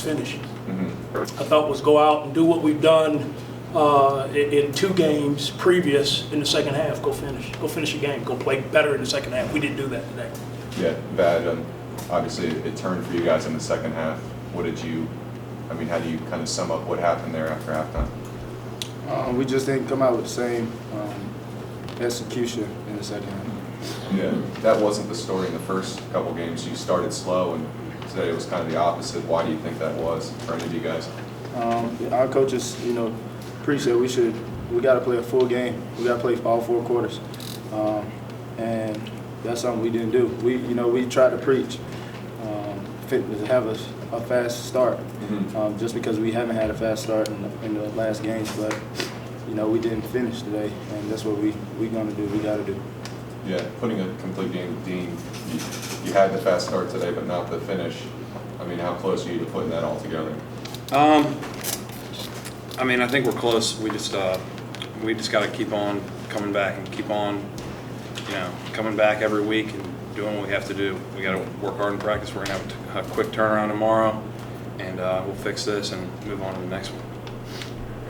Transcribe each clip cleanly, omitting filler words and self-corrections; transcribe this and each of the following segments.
finish. I thought was go out and do what we've done in 2 games previous in the second half. Go finish a game. Go play better in the second half. We didn't do that today. Yeah, bad. Obviously, it turned for you guys in the second half. How do you kind of sum up what happened there after halftime? We just didn't come out with the same execution in the second half. Yeah, that wasn't the story in the first couple games. You started slow, and today it was kind of the opposite. Why do you think that was for any of you guys? Our coaches, preached that we got to play a full game. We got to play all 4 quarters, and that's something we didn't do. We tried to preach to have a fast start, just because we haven't had a fast start in the last games, but we didn't finish today, and that's what we're gonna do. We got to do. Yeah, putting a complete game with Deane, you had the fast start today, but not the finish. How close are you to putting that all together? I think we're close. We just got to keep on coming back and keep on, coming back every week and doing what we have to do. We got to work hard in practice. We're gonna have a quick turnaround tomorrow, and we'll fix this and move on to the next one.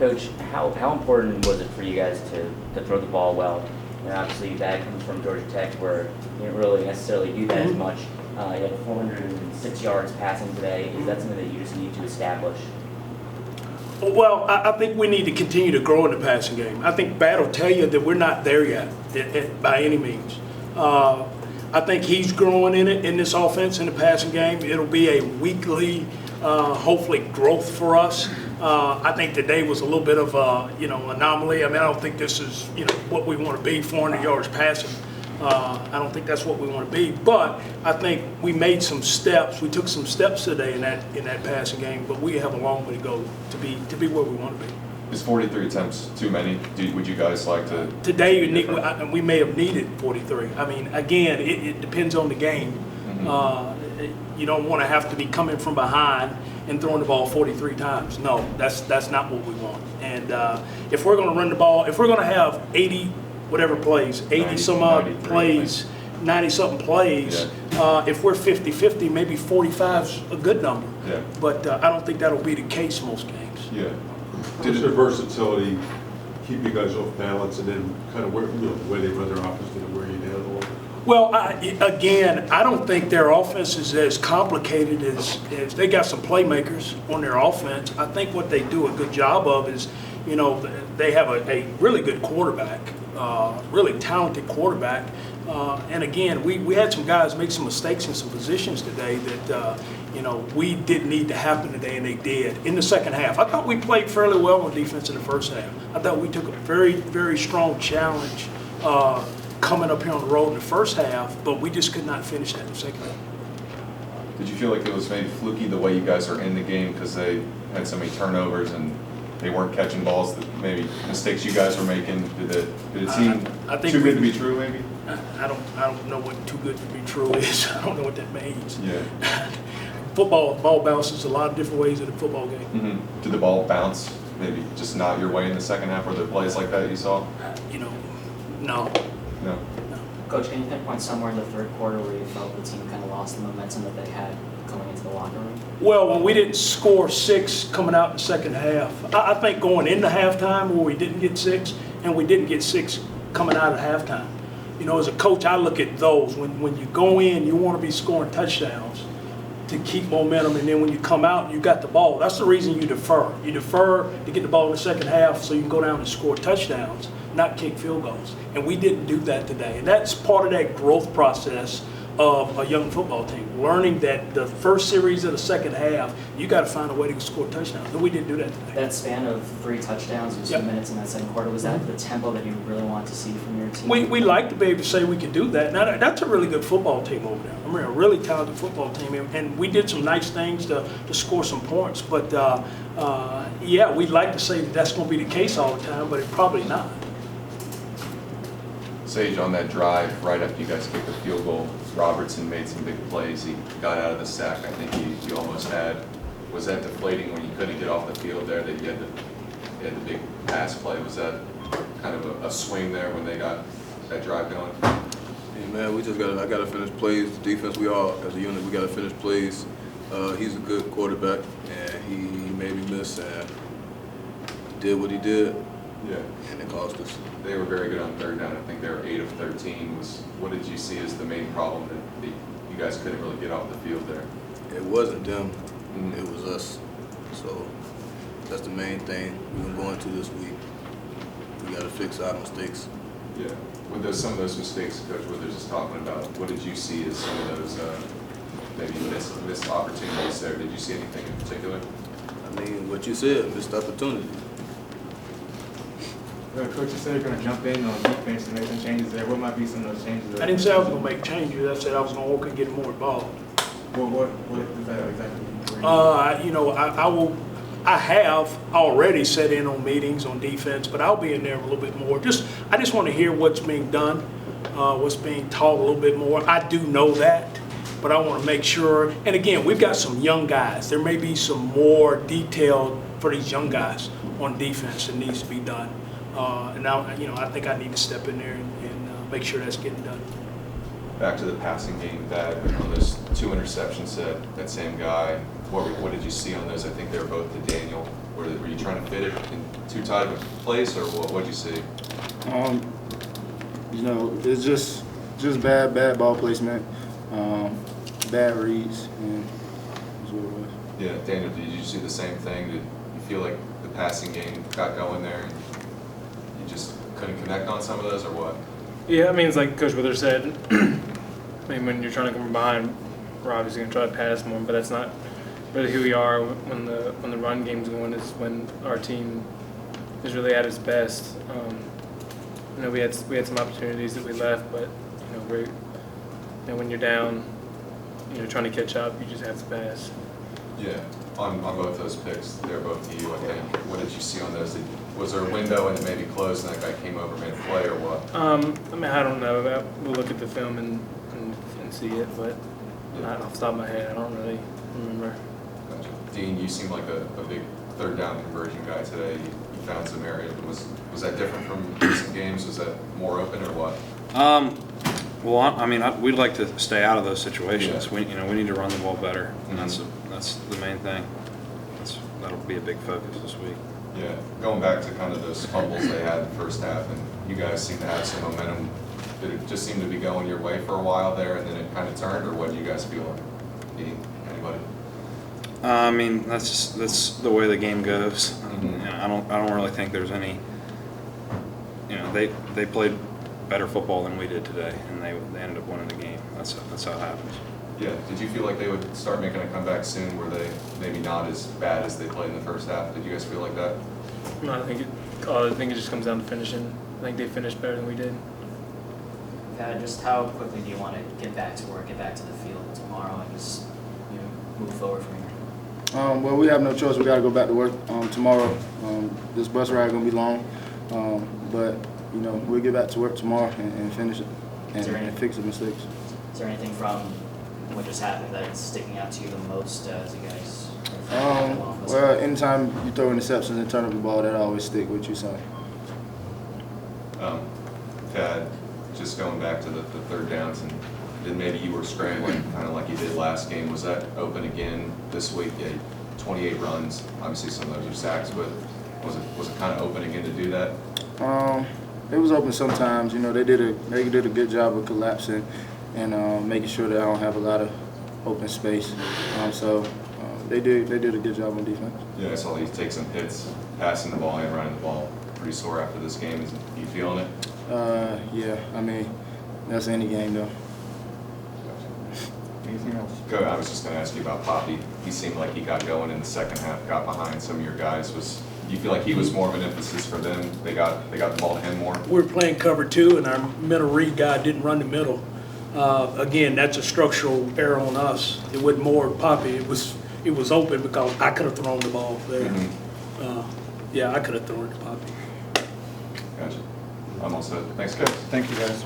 Coach, how important was it for you guys to throw the ball well? Obviously, that comes from Georgia Tech, where you didn't really necessarily do that as much. You had 406 yards passing today. Is that something that you just need to establish? Well, I think we need to continue to grow in the passing game. I think Bat will tell you that we're not there yet by any means. I think he's growing in this offense in the passing game. It'll be a weekly, hopefully, growth for us. I think today was a little bit of anomaly. I don't think this is what we want to be, 400 yards passing. I don't think that's what we want to be. But I think we made some steps. We took some steps today in that passing game. But we have a long way to go to be where we want to be. Is 43 attempts too many? Would you guys like to? Today we may have needed 43. Again, it depends on the game. You don't want to have to be coming from behind and throwing the ball 43 times. No, that's not what we want. And if we're going to run the ball, if we're going to have 80 whatever plays, 80 some odd plays, 90 something plays, if we're 50-50, maybe 45's a good number. Yeah. But I don't think that'll be the case most games. Yeah. Does their versatility keep you guys off balance, and then kind of the way they run their offense, did it wear you down a little? Well, I don't think their offense is as complicated as they got some playmakers on their offense. I think what they do a good job of is, they have a really good quarterback, really talented quarterback. And again, we had some guys make some mistakes in some positions today that, we didn't need to happen today, and they did in the second half. I thought we played fairly well on defense in the first half. I thought we took a very, very strong challenge coming up here on the road in the first half, but we just could not finish that in the second half. Did you feel like it was maybe fluky the way you guys are in the game because they had so many turnovers and they weren't catching balls, that maybe mistakes you guys were making? Did it seem too good to be true, maybe? I don't know what too good to be true is. I don't know what that means. Yeah. Ball bounces a lot of different ways in a football game. Did the ball bounce, maybe just not your way in the second half? Were there plays like that you saw? No. No. Coach, can you pinpoint somewhere in the third quarter where you felt the team kind of lost the momentum that they had coming into the locker room? Well, when we didn't score 6 coming out in the second half, I think going into halftime where we didn't get 6, and we didn't get 6 coming out of halftime. As a coach, I look at those. When you go in, you want to be scoring touchdowns to keep momentum, and then when you come out, you got the ball. That's the reason you defer. You defer to get the ball in the second half so you can go down and score touchdowns, not kick field goals. And we didn't do that today. And that's part of that growth process of a young football team, learning that the first series of the second half, you got to find a way to score touchdowns. And we didn't do that today. That span of 3 touchdowns in 2 minutes in that second quarter, was that the tempo that you really want to see from your team? We like to be able to say we can do that. Now, that's a really good football team over there. A really talented football team. And we did some nice things to score some points. But, we'd like to say that that's going to be the case all the time, but it's probably not. Sage, on that drive right after you guys kicked the field goal, Robertson made some big plays. He got out of the sack. I think he almost had. Was that deflating when you couldn't get off the field there, that you had the big pass play? Was that kind of a swing there when they got that drive going? Yeah, man, I gotta finish plays. The defense, we all as a unit, we gotta finish plays. He's a good quarterback, and he made me miss and did what he did, Yeah. and it cost us. They were very good on third down. I think they were 8 of 13. What did you see as the main problem that you guys couldn't really get off the field there? It wasn't them, it was us. So that's the main thing we're gonna go into this week. We got to fix our mistakes. Yeah. With some of those mistakes, Coach Withers is talking about, what did you see as some of those maybe missed opportunities there? Did you see anything in particular? I mean, what you said, missed opportunity. Coach, you said you're going to jump in on defense and make some changes there. What might be some of those changes? I didn't say I was gonna make changes, I said I was gonna work and get more involved. What does that exactly mean? You know, I have already set in on meetings on defense, but I'll be in there a little bit more. I just want to hear what's being done, what's being taught a little bit more. I do know that, but I want to make sure. And again, we've got some young guys. There may be some more detailed for these young guys on defense that needs to be done. And now, you know, I think I need to step in there and make sure that's getting done. Back to the passing game, that on those 2 interceptions, that same guy. What did you see on those? I think they were both to Daniel. Were you trying to fit it in too tight of a place, or what did you see? You know, it's just bad ball placement, bad reads, and that's what it was. Yeah, Daniel, did you see the same thing? Did you feel like the passing game got going there and you just couldn't connect on some of those, or what? Yeah, I mean, it's like Coach Withers said. I mean, when you're trying to come from behind, we're obviously going to try to pass more, but that's not really who we are. When the run game's going is when our team is really at its best. You know, we had some opportunities that we left, but you know, when you're down, you know, trying to catch up, you just have to pass. Yeah, on both those picks, they're both to you, I think. What did you see on those? Was there a window and it maybe closed and that guy came over and made a play, or what? I mean, I don't know. We'll look at the film and see it, but not off the top of my head, I don't really remember. Gotcha. Deane, you seem like a big third down conversion guy today. You found some areas. Was that different from recent games? Was that more open, or what? Well, I mean, we'd like to stay out of those situations. Yeah. We need to run the ball better, and Mm-hmm. that's the main thing. That'll be a big focus this week. Yeah, going back to kind of those fumbles they had in the first half, and you guys seem to have some momentum. Did it just seem to be going your way for a while there, and then it kind of turned, or what do you guys feel like? Anybody? I mean, that's the way the game goes. Mm-hmm. I don't really think there's any. You know, they played better football than we did today, and they ended up winning the game. That's how it happens. Yeah. Did you feel like they would start making a comeback soon? Were they maybe not as bad as they played in the first half? Did you guys feel like that? No, I think it just comes down to finishing. I think they finished better than we did. Just how quickly do you want to get back to work, get back to the field tomorrow, and just move forward from here? Well, we have no choice. We got to go back to work tomorrow. This bus ride gonna be long, but you know, we'll get back to work tomorrow and finish it and fix the mistakes. Is there anything from what just happened that's sticking out to you the most as you guys? Well, anytime you throw interceptions and turn up the ball, that always stick with you. So. Tad, just going back to the third downs, and then maybe you were scrambling kind of like you did last game. Was that open again this week? You had 28 runs. Obviously, some of those are sacks, but was it kind of open again to do that? It was open sometimes. You know, they did a good job of collapsing and making sure that I don't have a lot of open space. So they did a good job on defense. Yeah, I saw you take some hits, passing the ball and running the ball. Pretty sore after this game. Is you feeling it? Yeah. I mean, that's any game though. Anything else? Go. I was just going to ask you about Poppy. He seemed like he got going in the second half, got behind some of your guys. Do you feel like he was more of an emphasis for them? They got the ball to him more? We were playing cover 2, and our middle read guy didn't run the middle. Again, that's a structural error on us. It wasn't more Poppy. It was open because I could have thrown the ball there. Mm-hmm. Yeah, I could have thrown it to Poppy. Gotcha. I'm all set. Thanks, guys. Thank you, guys.